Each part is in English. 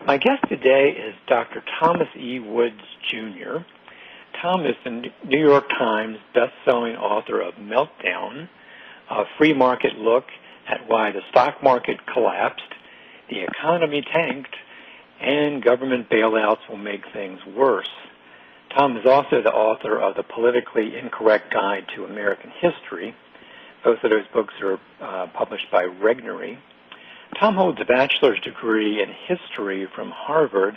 My guest today is Dr. Thomas E. Woods, Jr. Tom is the New York Times best-selling author of Meltdown, a free market look at why the stock market collapsed, the economy tanked, and government bailouts will make things worse. Tom is also the author of The Politically Incorrect Guide to American History. Both of those books are published by Regnery. Tom holds a bachelor's degree in history from Harvard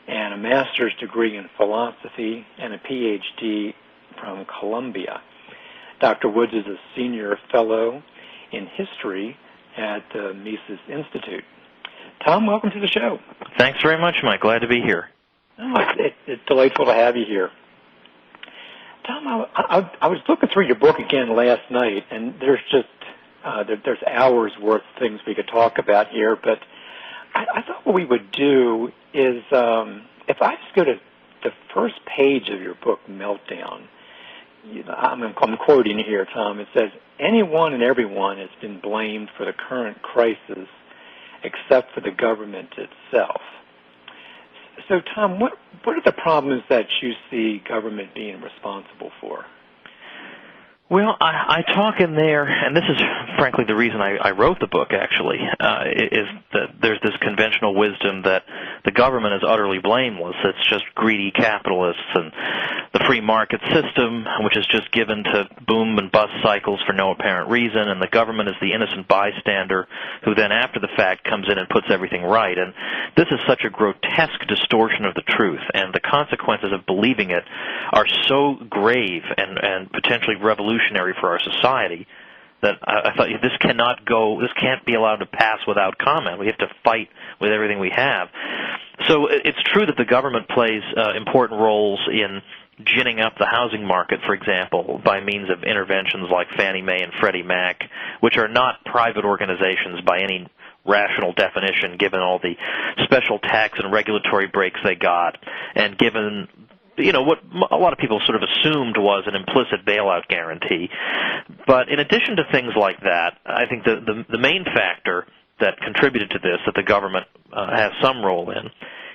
and a master's degree in philosophy and a PhD from Columbia. Dr. Woods is a senior fellow in history at the Mises Institute. Tom, welcome to the show. Thanks very much, Mike. Glad to be here. Oh, it's delightful to have you here. Tom, I was looking through your book again last night, and there's just there's hours worth of things we could talk about here, but I thought what we would do is if I just go to the first page of your book, Meltdown, I'm quoting here, Tom. It says, anyone and everyone has been blamed for the current crisis except for the government itself. So, Tom, what are the problems that you see government being responsible for? Well, I talk in there, and this is frankly the reason I wrote the book, actually, is that there's this conventional wisdom that the government is utterly blameless. It's just greedy capitalists and the free market system, which is just given to boom and bust cycles for no apparent reason, and the government is the innocent bystander who then after the fact comes in and puts everything right. And this is such a grotesque distortion of the truth, and the consequences of believing it are so grave and potentially revolutionary for our society that I thought this can't be allowed to pass without comment. We have to fight with everything we have. So it's true that the government plays important roles in ginning up the housing market, for example, by means of interventions like Fannie Mae and Freddie Mac, which are not private organizations by any rational definition, given all the special tax and regulatory breaks they got, and given what a lot of people sort of assumed was an implicit bailout guarantee. But in addition to things like that, I think the main factor that contributed to this, that the government has some role in,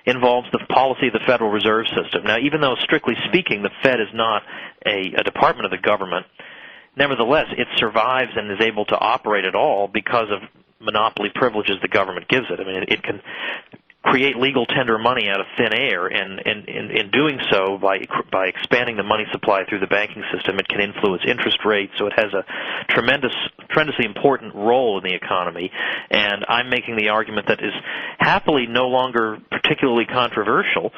involves the policy of the Federal Reserve System. Now, even though, strictly speaking, the Fed is not a department of the government, nevertheless, it survives and is able to operate at all because of monopoly privileges the government gives it. I mean, it can create legal tender money out of thin air, and in doing so, by expanding the money supply through the banking system, it can influence interest rates, so it has a tremendously important role in the economy. And I'm making the argument that is happily no longer particularly controversial,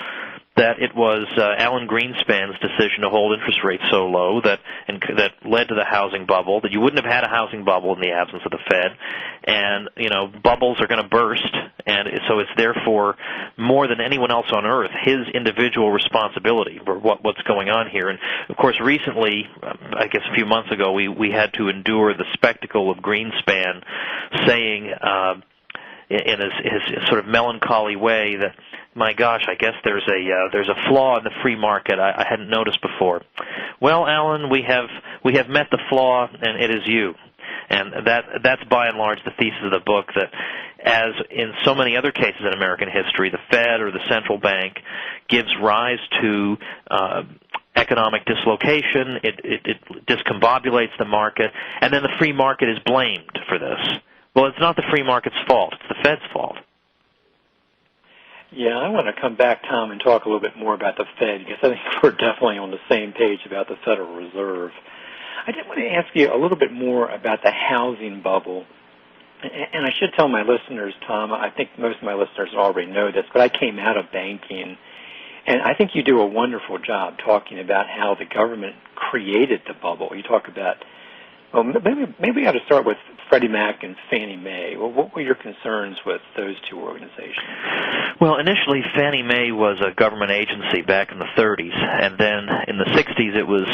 that it was Alan Greenspan's decision to hold interest rates so low that led to the housing bubble, that you wouldn't have had a housing bubble in the absence of the Fed. And, bubbles are going to burst, and so it's therefore more than anyone else on earth his individual responsibility for what's going on here. And, of course, recently, I guess a few months ago, we had to endure the spectacle of Greenspan saying in his sort of melancholy way that, my gosh, I guess there's a flaw in the free market I hadn't noticed before. Well, Alan, we have met the flaw, and it is you. And that's by and large the thesis of the book, that as in so many other cases in American history, the Fed or the central bank gives rise to economic dislocation, it discombobulates the market, and then the free market is blamed for this. Well, it's not the free market's fault, it's the Fed's fault. Yeah, I want to come back, Tom, and talk a little bit more about the Fed, because I think we're definitely on the same page about the Federal Reserve. I did want to ask you a little bit more about the housing bubble. And I should tell my listeners, Tom, I think most of my listeners already know this, but I came out of banking, and I think you do a wonderful job talking about how the government created the bubble. You talk about, well, maybe we ought to start with Freddie Mac and Fannie Mae. Well, what were your concerns with those two organizations? Well, initially, Fannie Mae was a government agency back in the 30s, and then in the 60s it was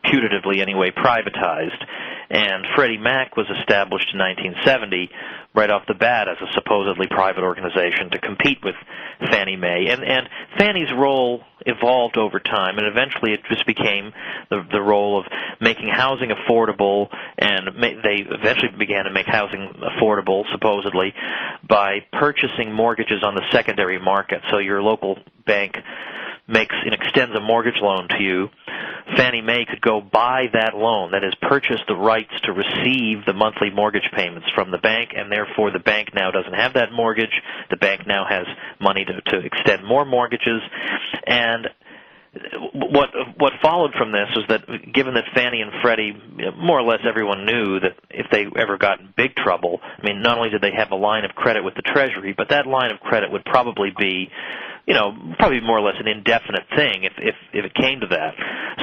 putatively anyway privatized. And Freddie Mac was established in 1970 right off the bat as a supposedly private organization to compete with Fannie Mae. And Fannie's role evolved over time, and eventually it just became the role of making housing affordable, and they eventually began to make housing affordable, supposedly, by purchasing mortgages on the secondary market. So your local bank extends a mortgage loan to you. Fannie Mae could go buy that loan, that is, purchase the rights to receive the monthly mortgage payments from the bank, and therefore the bank now doesn't have that mortgage. The bank now has money to extend more mortgages. And what followed from this was that, given that Fannie and Freddie, more or less everyone knew that if they ever got in big trouble, I mean, not only did they have a line of credit with the Treasury, but that line of credit would probably be, probably more or less an indefinite thing if it came to that.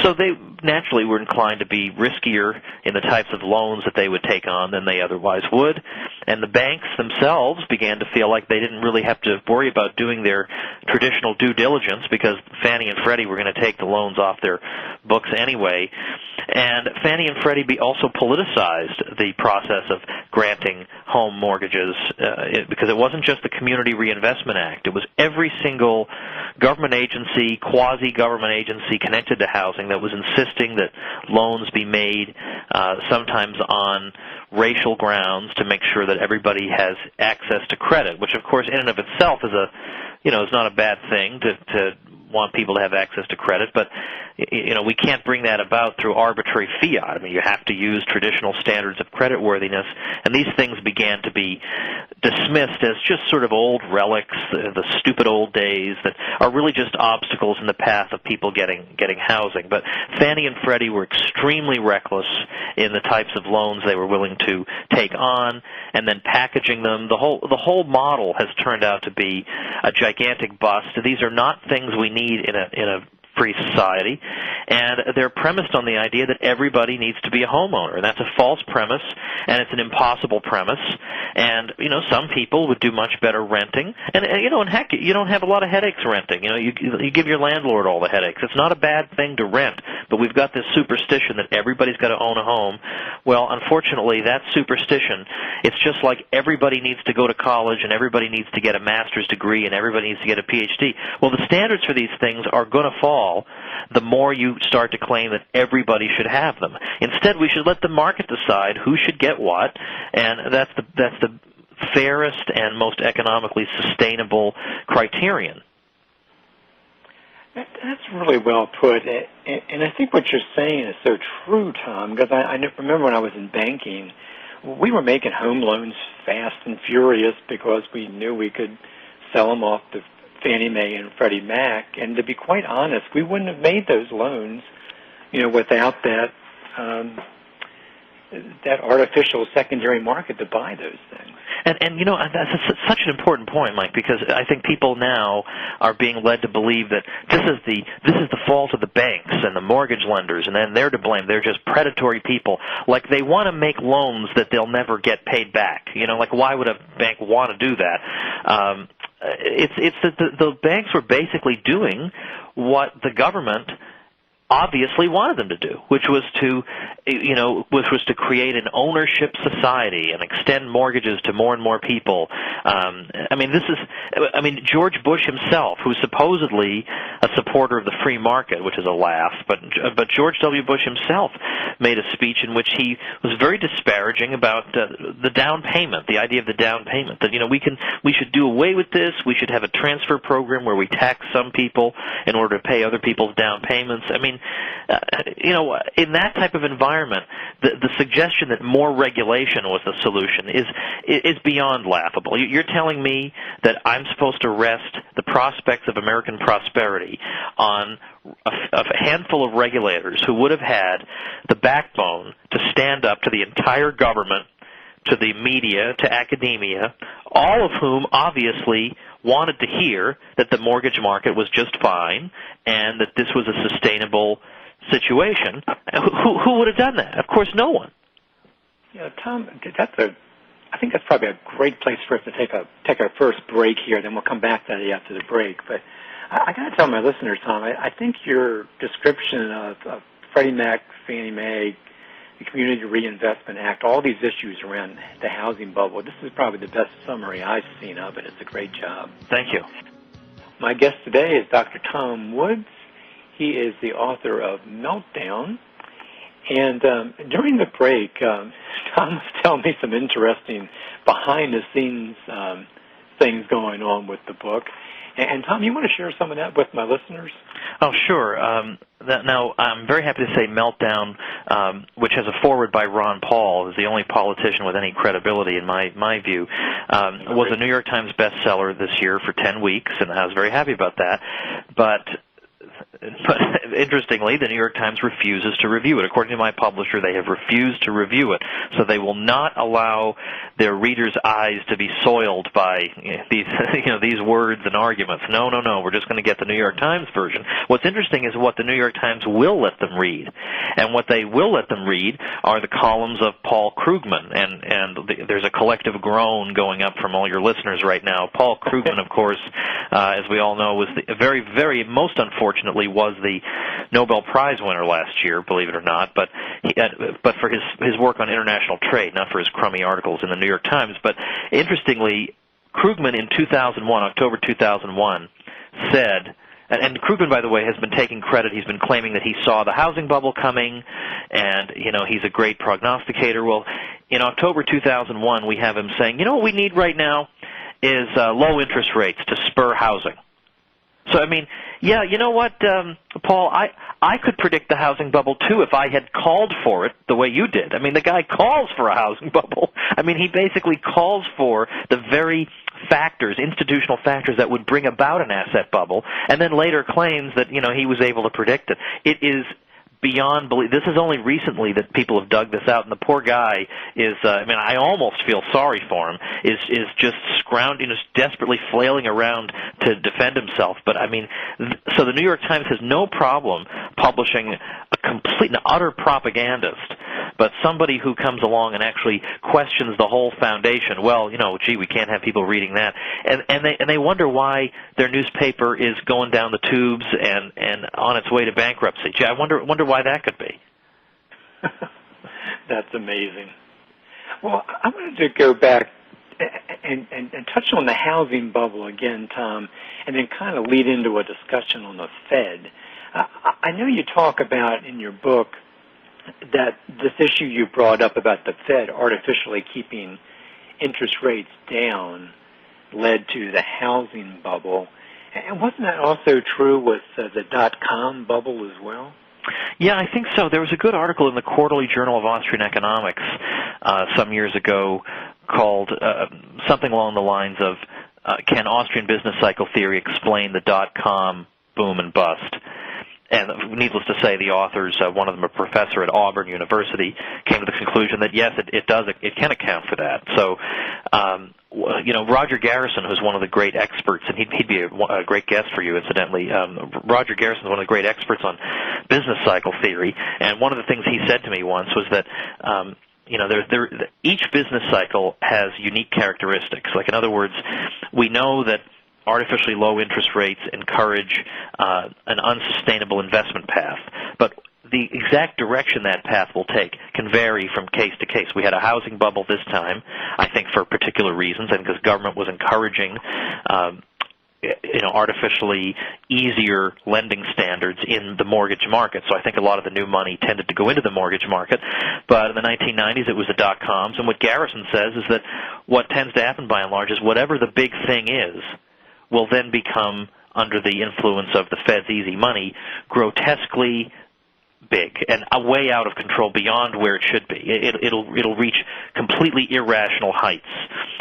So they naturally were inclined to be riskier in the types of loans that they would take on than they otherwise would. And the banks themselves began to feel like they didn't really have to worry about doing their traditional due diligence, because Fannie and Freddie were going to take the loans off their books anyway. And Fannie and Freddie also politicized the process of granting home mortgages, because it wasn't just the Community Reinvestment Act. It was every single government agency, quasi-government agency connected to housing that was insisting that loans be made, sometimes on racial grounds, to make sure that everybody has access to credit, which of course in and of itself is is not a bad thing to want people to have access to credit, but we can't bring that about through arbitrary fiat. I mean, you have to use traditional standards of creditworthiness, and these things began to be dismissed as just sort of old relics, the stupid old days that are really just obstacles in the path of people getting housing. But Fannie and Freddie were extremely reckless in the types of loans they were willing to take on, and then packaging them. The whole model has turned out to be a gigantic bust. These are not things we need in a free society, and they're premised on the idea that everybody needs to be a homeowner, and that's a false premise, and it's an impossible premise. And some people would do much better renting, and heck, you don't have a lot of headaches renting. You give your landlord all the headaches. It's not a bad thing to rent, but we've got this superstition that everybody's got to own a home. Well, unfortunately, that superstition, it's just like everybody needs to go to college, and everybody needs to get a master's degree, and everybody needs to get a PhD. Well, the standards for these things are going to fall the more you start to claim that everybody should have them. Instead, we should let the market decide who should get what, and that's the fairest and most economically sustainable criterion. That's really well put, and I think what you're saying is so true, Tom, because I remember when I was in banking, we were making home loans fast and furious because we knew we could sell them off to Fannie Mae and Freddie Mac, and to be quite honest, we wouldn't have made those loans, without that artificial secondary market to buy those things. And that's such an important point, Mike, because I think people now are being led to believe that this is the fault of the banks and the mortgage lenders, and then they're to blame. They're just predatory people. Like, they want to make loans that they'll never get paid back. Like, why would a bank want to do that? It's that the banks were basically doing what the government obviously wanted them to do, which was to create an ownership society and extend mortgages to more and more people. George Bush himself, who's supposedly a supporter of the free market, which is a laugh, but George W. Bush himself made a speech in which he was very disparaging about the down payment, the idea of the down payment, that we should do away with this. We should have a transfer program where we tax some people in order to pay other people's down payments. I mean, in that type of environment, the suggestion that more regulation was the solution is beyond laughable. You're telling me that I'm supposed to rest the prospects of American prosperity on a handful of regulators who would have had the backbone to stand up to the entire government, to the media, to academia, all of whom obviously wanted to hear that the mortgage market was just fine and that this was a sustainable situation. Who would have done that? Of course, no one. Tom, I think that's probably a great place for us to take our first break here. Then we'll come back to that after the break. But I got to tell my listeners, Tom, I think your description of Freddie Mac, Fannie Mae the Community Reinvestment Act, all these issues around the housing bubble. This is probably the best summary I've seen of it. It's a great job. Thank you. My guest today is Dr. Tom Woods. He is the author of Meltdown. And during the break, Tom was telling me some interesting behind-the-scenes things going on with the book. And Tom, you want to share some of that with my listeners? Oh, sure. Now, I'm very happy to say Meltdown, which has a foreword by Ron Paul, is the only politician with any credibility in my view, was a New York Times bestseller this year for 10 weeks, and I was very happy about that. But interestingly, the New York Times refuses to review it. According to my publisher, they have refused to review it. So they will not allow their readers' eyes to be soiled by these words and arguments. No, we're just going to get the New York Times version. What's interesting is what the New York Times will let them read. And what they will let them read are the columns of Paul Krugman. There's a collective groan going up from all your listeners right now. Paul Krugman, of course, as we all know, was very, most unfortunately, was the Nobel Prize winner last year, believe it or not, but for his work on international trade, not for his crummy articles in the New York Times. But interestingly, Krugman in 2001, October 2001, said, and Krugman, by the way, has been taking credit. He's been claiming that he saw the housing bubble coming, and he's a great prognosticator. Well, in October 2001, we have him saying, what we need right now is low interest rates to spur housing. So, I mean, yeah, you know what, Paul, I could predict the housing bubble, too, if I had called for it the way you did. I mean, the guy calls for a housing bubble. I mean, he basically calls for the very factors, institutional factors that would bring about an asset bubble, and then later claims that, he was able to predict it. It is beyond belief. This is only recently that people have dug this out, and the poor guy is, I almost feel sorry for him, is just scrounging, just desperately flailing around to defend himself. But, so the New York Times has no problem publishing a complete and utter propagandist, but somebody who comes along and actually questions the whole foundation. Well, we can't have people reading that. And they wonder why their newspaper is going down the tubes and on its way to bankruptcy. Gee, I wonder why that could be. That's amazing. Well, I wanted to go back and touch on the housing bubble again, Tom, and then kind of lead into a discussion on the Fed. I know you talk about in your book that this issue you brought up about the Fed artificially keeping interest rates down led to the housing bubble. And wasn't that also true with the dotcom bubble as well? Yeah, I think so. There was a good article in the Quarterly Journal of Austrian Economics some years ago called something along the lines of, Can Austrian Business Cycle Theory Explain the Dot-Com Boom and Bust? And needless to say, the authors, one of them a professor at Auburn University, came to the conclusion that, yes, it can account for that. So, Roger Garrison, who's one of the great experts, and he'd be a great guest for you, incidentally. Roger Garrison is one of the great experts on business cycle theory, and one of the things he said to me once was that, each business cycle has unique characteristics. Like, in other words, we know that artificially low interest rates encourage an unsustainable investment path. But the exact direction that path will take can vary from case to case. We had a housing bubble this time, I think for particular reasons, and because government was encouraging artificially easier lending standards in the mortgage market. So I think a lot of the new money tended to go into the mortgage market. But in the 1990s, it was the dot-coms. And what Garrison says is that what tends to happen by and large is whatever the big thing is will then become, under the influence of the Fed's easy money, grotesquely big and way out of control beyond where it should be. It'll reach completely irrational heights.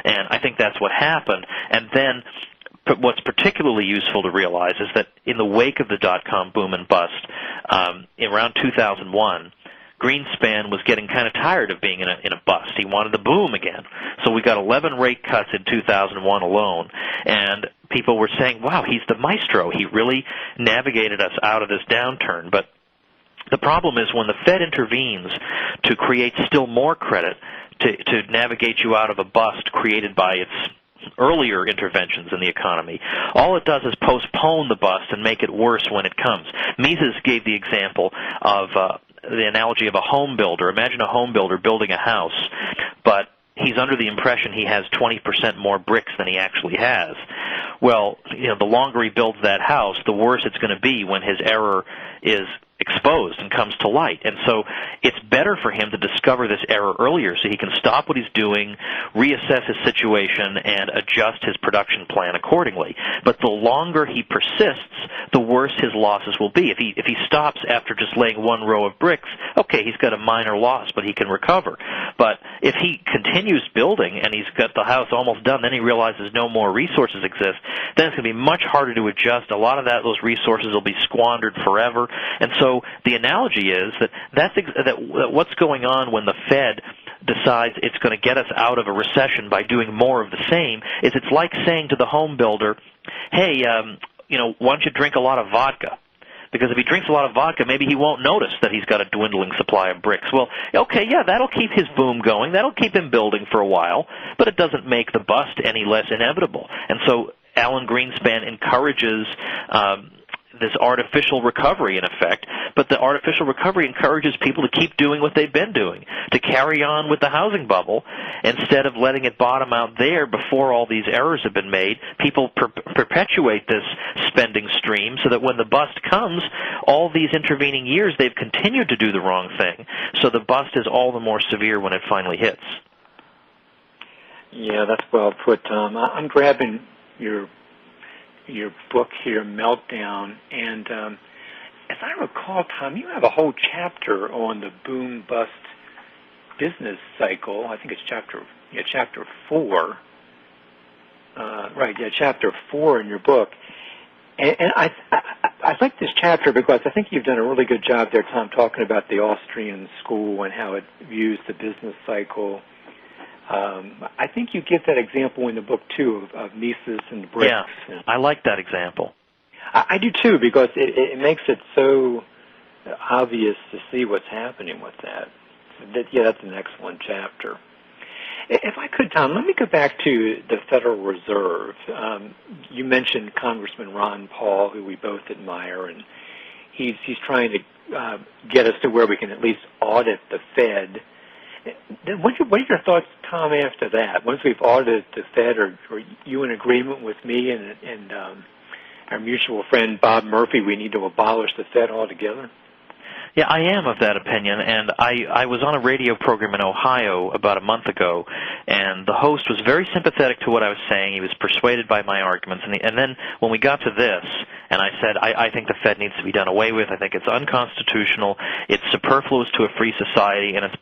And I think that's what happened. And then what's particularly useful to realize is that in the wake of the dot-com boom and bust, around 2001, Greenspan was getting kind of tired of being in a bust. He wanted the boom again. So we got 11 rate cuts in 2001 alone, and people were saying, wow, he's the maestro. He really navigated us out of this downturn. But the problem is when the Fed intervenes to create still more credit, to navigate you out of a bust created by its earlier interventions in the economy, all it does is postpone the bust and make it worse when it comes. Mises gave the example of the analogy of a home builder. Imagine a home builder building a house, but he's under the impression he has 20% more bricks than he actually has. Well, the longer he builds that house, the worse it's going to be when his error is exposed and comes to light. And so it's better for him to discover this error earlier so he can stop what he's doing, reassess his situation, and adjust his production plan accordingly. But the longer he persists, the worse his losses will be. If he stops after just laying one row of bricks, okay, he's got a minor loss, but he can recover. But if he continues building and he's got the house almost done, then he realizes no more resources exist, then it's going to be much harder to adjust. A lot of those resources will be squandered forever. And so the analogy is that what's going on when the Fed decides it's going to get us out of a recession by doing more of the same is it's like saying to the home builder, hey, why don't you drink a lot of vodka? Because if he drinks a lot of vodka, maybe he won't notice that he's got a dwindling supply of bricks. Well, okay, yeah, that'll keep his boom going. That'll keep him building for a while, but it doesn't make the bust any less inevitable. And so Alan Greenspan encourages this artificial recovery, in effect, but the artificial recovery encourages people to keep doing what they've been doing, to carry on with the housing bubble instead of letting it bottom out there before all these errors have been made. People perpetuate this spending stream so that when the bust comes, all these intervening years they've continued to do the wrong thing, so the bust is all the more severe when it finally hits. Yeah, that's well put, Tom. I'm grabbing your book here, Meltdown, and as I recall, Tom, you have a whole chapter on the boom-bust business cycle. I think it's chapter 4. Chapter 4 in your book. And I like this chapter because I think you've done a really good job there, Tom, talking about the Austrian school and how it views the business cycle. I think you give that example in the book, too, of Mises and bricks. Yeah, I like that example. I do, too, because it makes it so obvious to see what's happening with that. That's an excellent chapter. If I could, Tom, let me go back to the Federal Reserve. You mentioned Congressman Ron Paul, who we both admire, and he's trying to get us to where we can at least audit the Fed. What are your thoughts, Tom, after that? Once we've audited the Fed, are you in agreement with me and our mutual friend Bob Murphy, we need to abolish the Fed altogether? Yeah, I am of that opinion, and I was on a radio program in Ohio about a month ago, and the host was very sympathetic to what I was saying. He was persuaded by my arguments, and then when we got to this, and I said, I think the Fed needs to be done away with. I think it's unconstitutional. It's superfluous to a free society, and it's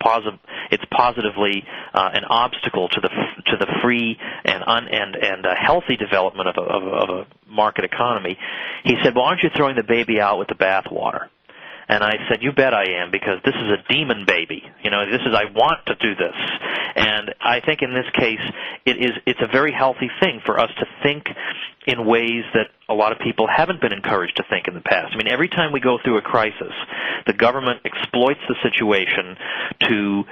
positively an obstacle to the free and healthy development of a market economy. He said, well, aren't you throwing the baby out with the bathwater? And I said, you bet I am, because this is a demon baby. I want to do this. And I think in this case, it's a very healthy thing for us to think in ways that a lot of people haven't been encouraged to think in the past. I mean, every time we go through a crisis, the government exploits the situation to,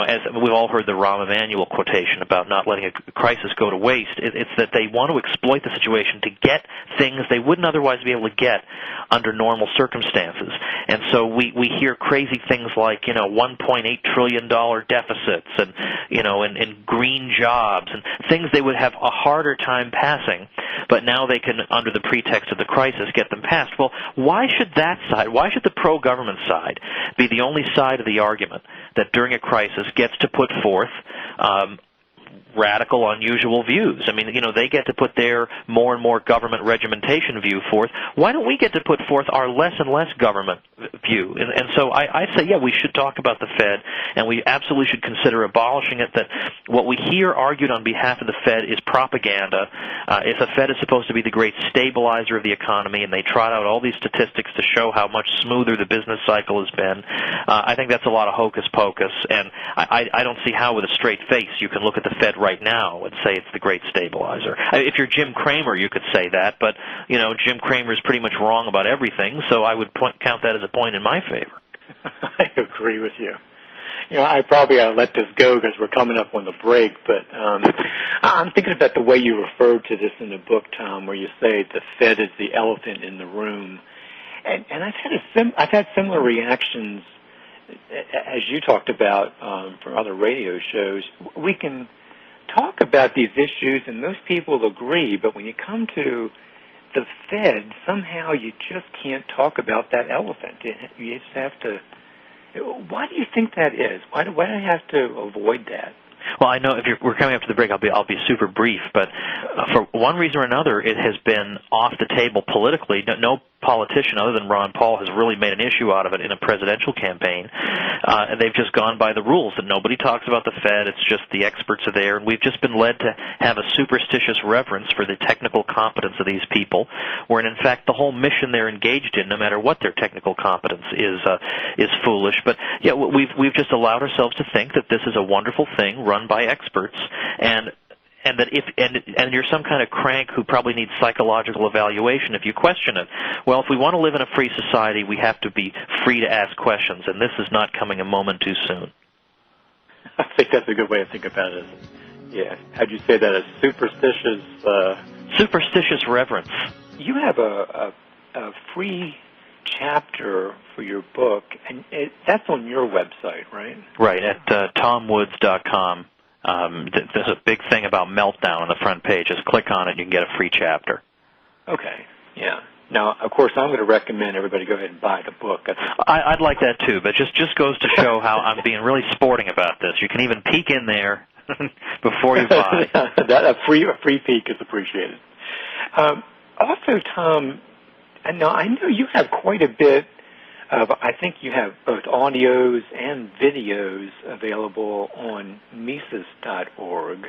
as we've all heard the Rahm Emanuel quotation about not letting a crisis go to waste. It's that they want to exploit the situation to get things they wouldn't otherwise be able to get under normal circumstances. And so we hear crazy things like, $1.8 trillion deficits and green jobs and things they would have a harder time passing, but now they can, under the pretext of the crisis, get them passed. Well, why should the pro-government side be the only side of the argument that during a crisis gets to put forth radical, unusual views? I mean, they get to put their more and more government regimentation view forth. Why don't we get to put forth our less and less government view? And so I say, yeah, we should talk about the Fed, and we absolutely should consider abolishing it. That what we hear argued on behalf of the Fed is propaganda. If the Fed is supposed to be the great stabilizer of the economy, and they trot out all these statistics to show how much smoother the business cycle has been, I think that's a lot of hocus pocus, and I don't see how with a straight face you can look at the Fed right now and say it's the great stabilizer. If you're Jim Cramer, you could say that, but Jim Cramer is pretty much wrong about everything, so I would count that as a point in my favor. I agree with you. I probably ought to let this go because we're coming up on the break, but I'm thinking about the way you referred to this in the book, Tom, where you say the Fed is the elephant in the room, and I've had similar reactions as you talked about from other radio shows, we can talk about these issues and most people agree, but when you come to the Fed, somehow you just can't talk about that elephant. You just have to. Why do you think that is? Why do I have to avoid that? Well, I know we're coming up to the break, I'll be super brief, but for one reason or another, it has been off the table politically. No politician other than Ron Paul has really made an issue out of it in a presidential campaign. And they've just gone by the rules that nobody talks about the Fed. It's just the experts are there, and we've just been led to have a superstitious reverence for the technical competence of these people, when in fact the whole mission they're engaged in, no matter what their technical competence is foolish. But yeah, we've just allowed ourselves to think that this is a wonderful thing run by experts, and that if you're some kind of crank who probably needs psychological evaluation if you question it. Well, if we want to live in a free society, we have to be free to ask questions, and this is not coming a moment too soon. I think that's a good way to think about it. Yeah. How'd you say that? A superstitious reverence. You have a free chapter for your book, and that's on your website, right? Right, at tomwoods.com. There's a big thing about Meltdown on the front page. Just click on it, and you can get a free chapter. Okay, yeah. Now, of course, I'm going to recommend everybody go ahead and buy the book. I'd like that too, but just goes to show how I'm being really sporting about this. You can even peek in there before you buy. A free peek is appreciated. Also, Tom, now I know you have quite a bit of, I think you have both audios and videos available on Mises.org.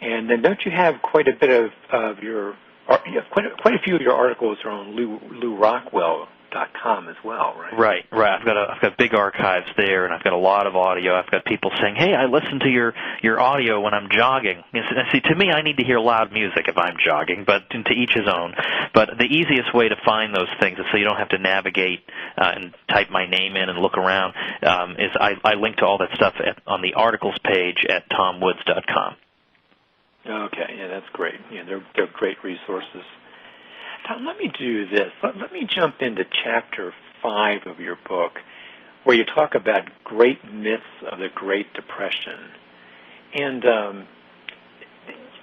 And then don't you have quite a bit of your, quite a few of your articles are on LouRockwell.com as well, right? Right. I've got big archives there, and I've got a lot of audio. I've got people saying, "Hey, I listen to your audio when I'm jogging." See, to me, I need to hear loud music if I'm jogging, but to each his own. But the easiest way to find those things is so you don't have to navigate and type my name in and look around. Is I link to all that stuff on the articles page at tomwoods.com. Okay, yeah, that's great. Yeah, they're great resources. Tom, let me do this. Let me jump into Chapter 5 of your book, where you talk about great myths of the Great Depression. And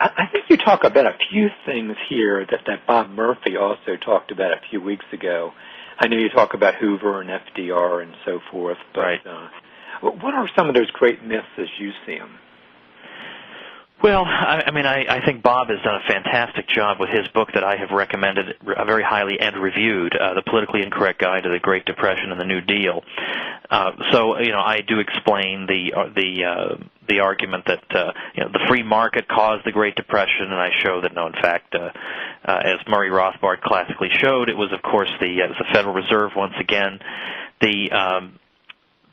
I think you talk about a few things here that Bob Murphy also talked about a few weeks ago. I know you talk about Hoover and FDR and so forth, but right. What are some of those great myths as you see them? Well, I think Bob has done a fantastic job with his book that I have recommended very highly and reviewed, The Politically Incorrect Guide to the Great Depression and the New Deal. So, I do explain the argument that the free market caused the Great Depression, and I show that no, in fact, as Murray Rothbard classically showed, it was of course it was the Federal Reserve once again.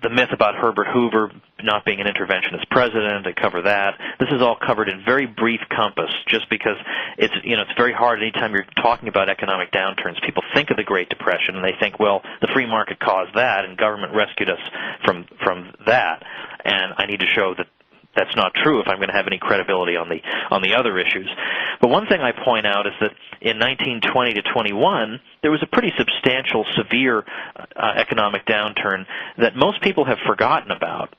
The myth about Herbert Hoover not being an interventionist president, I cover that. This is all covered in very brief compass, just because it's very hard anytime you're talking about economic downturns. People think of the Great Depression and they think, well, the free market caused that and government rescued us from that. And I need to show that that's not true if I'm going to have any credibility on the other issues. But one thing I point out is that in 1920 to 21, there was a pretty substantial, severe economic downturn that most people have forgotten about.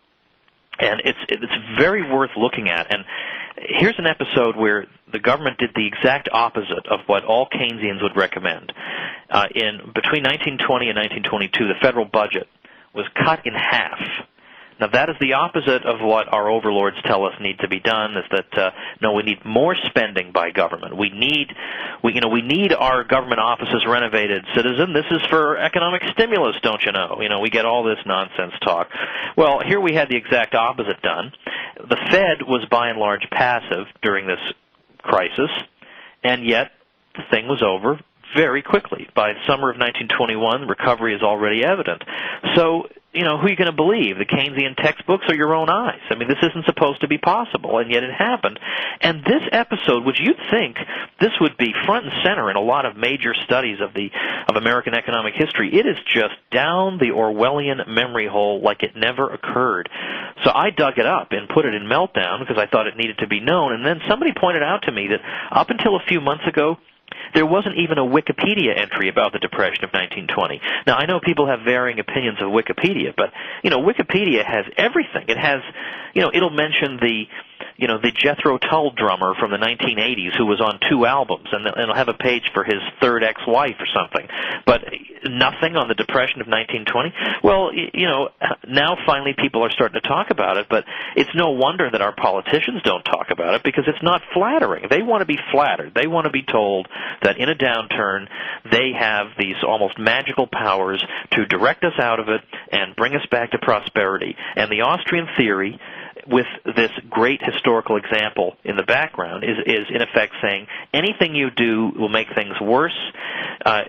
And it's very worth looking at. And here's an episode where the government did the exact opposite of what all Keynesians would recommend. Between 1920 and 1922, the federal budget was cut in half. Now, that is the opposite of what our overlords tell us need to be done, is that, no, we need more spending by government. We need our government offices renovated. Citizen, this is for economic stimulus, don't you know? We get all this nonsense talk. Well, here we had the exact opposite done. The Fed was by and large passive during this crisis, and yet the thing was over very quickly. By summer of 1921, recovery is already evident. So, who are you going to believe, the Keynesian textbooks or your own eyes? I mean, this isn't supposed to be possible, and yet it happened. And this episode, which you'd think this would be front and center in a lot of major studies of American economic history, it is just down the Orwellian memory hole like it never occurred. So I dug it up and put it in Meltdown because I thought it needed to be known. And then somebody pointed out to me that up until a few months ago, There wasn't even a Wikipedia entry about the Depression of 1920. Now, I know people have varying opinions of Wikipedia, but, Wikipedia has everything. It has, it'll mention the Jethro Tull drummer from the 1980s who was on 2 albums, and it'll have a page for his third ex-wife or something. But nothing on the Depression of 1920? Well, now finally people are starting to talk about it, but it's no wonder that our politicians don't talk about it, because it's not flattering. They want to be flattered. They want to be told that in a downturn they have these almost magical powers to direct us out of it and bring us back to prosperity. And the Austrian theory, with this great historical example in the background, is in effect saying anything you do will make things worse.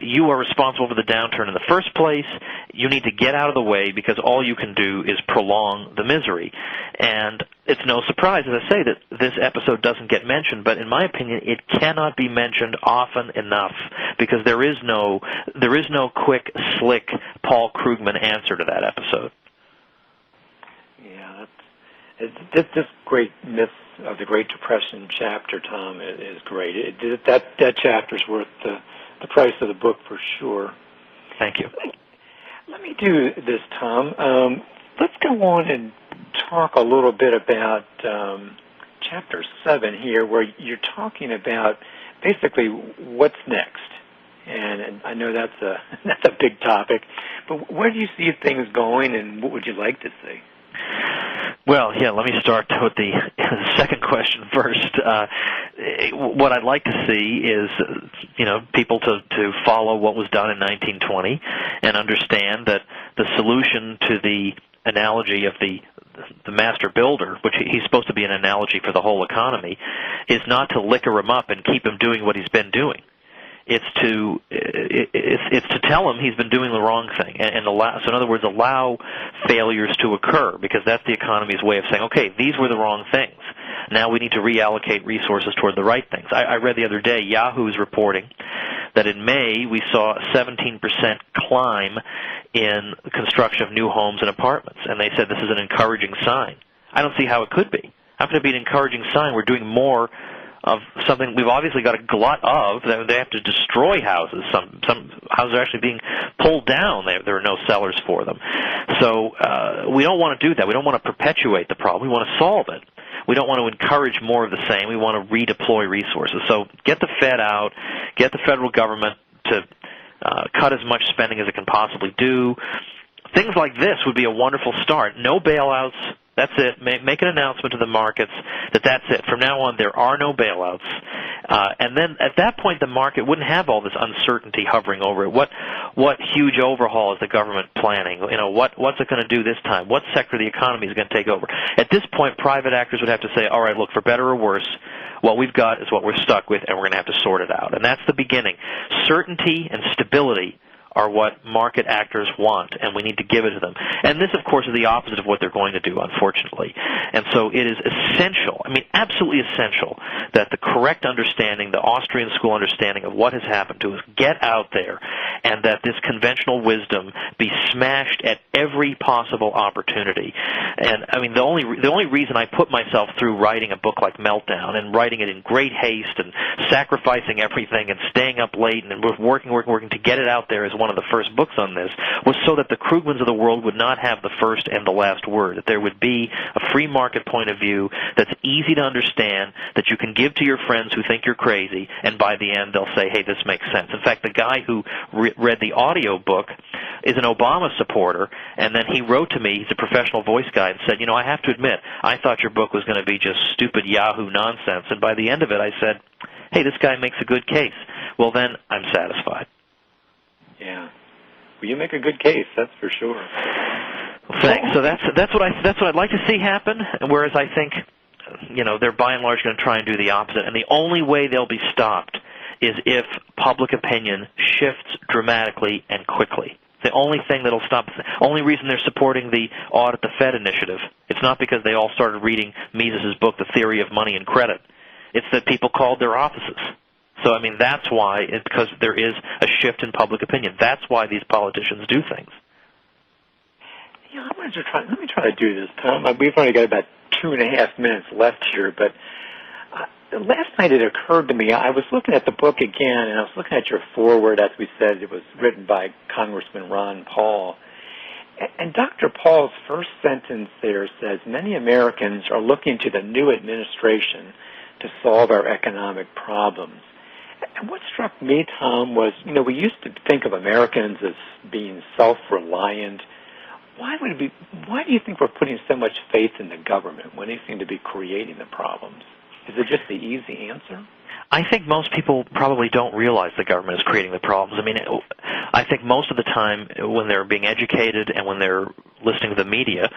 You are responsible for the downturn in the first place. You need to get out of the way, because all you can do is prolong the misery. And it's no surprise, as I say, that this episode doesn't get mentioned, but in my opinion, it cannot be mentioned often enough, because there is no quick, slick Paul Krugman answer to that episode. Yeah, this great myth of the Great Depression chapter, Tom, is great. That chapter's worth the price of the book for sure. Thank you. Let me do this, Tom. Let's go on and talk a little bit about Chapter 7 here, where you're talking about basically what's next. And I know that's a big topic, but where do you see things going, and what would you like to see? Well, yeah, let me start with the second question first. What I'd like to see is, people to follow what was done in 1920 and understand that the solution to the analogy of the master builder, which he's supposed to be an analogy for the whole economy, is not to liquor him up and keep him doing what he's been doing. It's to tell him he's been doing the wrong thing, and so in other words, allow failures to occur, because that's the economy's way of saying, okay, these were the wrong things. Now we need to reallocate resources toward the right things. I read the other day, Yahoo's reporting that in May we saw a 17% climb in the construction of new homes and apartments, and they said this is an encouraging sign. I don't see how it could be. How can it be an encouraging sign? We're doing more of something we've obviously got a glut of. They have to destroy houses. Some houses are actually being pulled down. There are no sellers for them. So we don't want to do that. We don't want to perpetuate the problem. We want to solve it. We don't want to encourage more of the same. We want to redeploy resources. So get the Fed out, get the federal government to cut as much spending as it can possibly do. Things like this would be a wonderful start. No bailouts. That's it. Make an announcement to the markets that that's it. From now on, there are no bailouts. And then at that point, the market wouldn't have all this uncertainty hovering over it. What huge overhaul is the government planning? What's it going to do this time? What sector of the economy is going to take over? At this point, private actors would have to say, all right, look, for better or worse, what we've got is what we're stuck with, and we're going to have to sort it out. And that's the beginning. Certainty and stability are what market actors want, and we need to give it to them. And this, of course, is the opposite of what they're going to do, unfortunately. And so it is essential, absolutely essential, that the correct understanding, the Austrian school understanding of what has happened to us, get out there, and that this conventional wisdom be smashed at every possible opportunity. And, the only reason I put myself through writing a book like Meltdown, and writing it in great haste, and sacrificing everything, and staying up late, and working to get it out there as one of the first books on this, was so that the Krugmans of the world would not have the first and the last word, that there would be a free market point of view that's easy to understand, that you can give to your friends who think you're crazy, and by the end they'll say, hey, this makes sense. In fact, the guy who read the audio book is an Obama supporter, and then he wrote to me, he's a professional voice guy, and said, I have to admit, I thought your book was going to be just stupid Yahoo nonsense, and by the end of it I said, hey, this guy makes a good case. Well, then I'm satisfied. Yeah. Well, you make a good case, that's for sure. Thanks. So that's what I'd like to see happen. Whereas I think, they're by and large going to try and do the opposite. And the only way they'll be stopped is if public opinion shifts dramatically and quickly. The only thing that'll stop, the only reason they're supporting the Audit the Fed initiative, it's not because they all started reading Mises's book, The Theory of Money and Credit. It's that people called their offices. So, that's why, because there is a shift in public opinion. That's why these politicians do things. Let me try to do this, Tom. We've only got about 2.5 minutes left here, but last night it occurred to me, I was looking at the book again, and I was looking at your foreword. As we said, it was written by Congressman Ron Paul. And Dr. Paul's first sentence there says, many Americans are looking to the new administration to solve our economic problems. And what struck me, Tom, was, we used to think of Americans as being self-reliant. Why do you think we're putting so much faith in the government when they seem to be creating the problems? Is it just the easy answer? I think most people probably don't realize the government is creating the problems. I mean, I think most of the time when they're being educated and when they're listening to the media,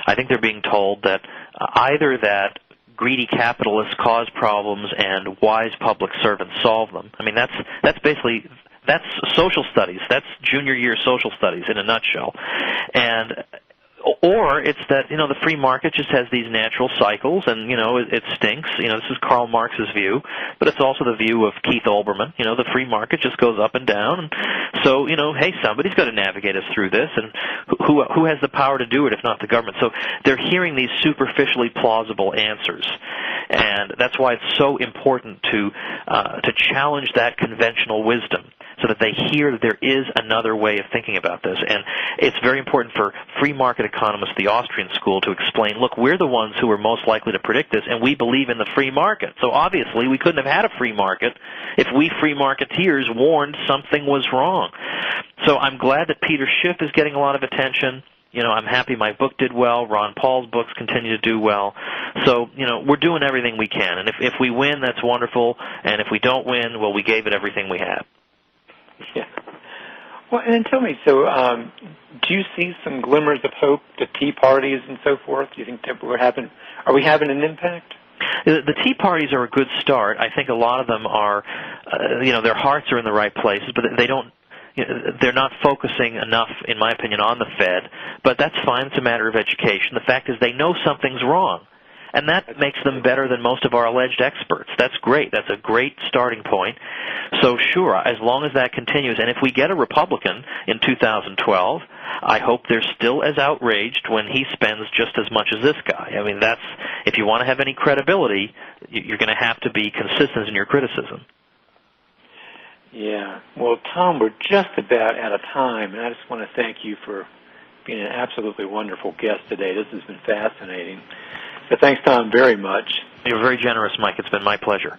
I think they're being told that either that greedy capitalists cause problems and wise public servants solve them. I mean, that's social studies. That's junior year social studies in a nutshell. Or it's that, the free market just has these natural cycles and, it stinks. This is Karl Marx's view, but it's also the view of Keith Olbermann. The free market just goes up and down. And so, hey, somebody's got to navigate us through this, and who has the power to do it if not the government? So they're hearing these superficially plausible answers. And that's why it's so important to challenge that conventional wisdom, so that they hear that there is another way of thinking about this. And it's very important for free market economists, the Austrian school, to explain, look, we're the ones who are most likely to predict this, and we believe in the free market. So obviously we couldn't have had a free market if we free marketeers warned something was wrong. So I'm glad that Peter Schiff is getting a lot of attention. I'm happy my book did well. Ron Paul's books continue to do well. So, we're doing everything we can. And if we win, that's wonderful. And if we don't win, well, we gave it everything we had. Yeah. Well, and then tell me, so do you see some glimmers of hope, the tea parties and so forth? Do you think that are we having an impact? The tea parties are a good start. I think a lot of them are, their hearts are in the right places, but they're not focusing enough, in my opinion, on the Fed. But that's fine. It's a matter of education. The fact is they know something's wrong. And that makes them better than most of our alleged experts. That's great. That's a great starting point. So sure, as long as that continues, and if we get a Republican in 2012, I hope they're still as outraged when he spends just as much as this guy. I mean, if you want to have any credibility, you're going to have to be consistent in your criticism. Yeah. Well, Tom, we're just about out of time, and I just want to thank you for being an absolutely wonderful guest today. This has been fascinating. So thanks, Tom, very much. You're very generous, Mike. It's been my pleasure.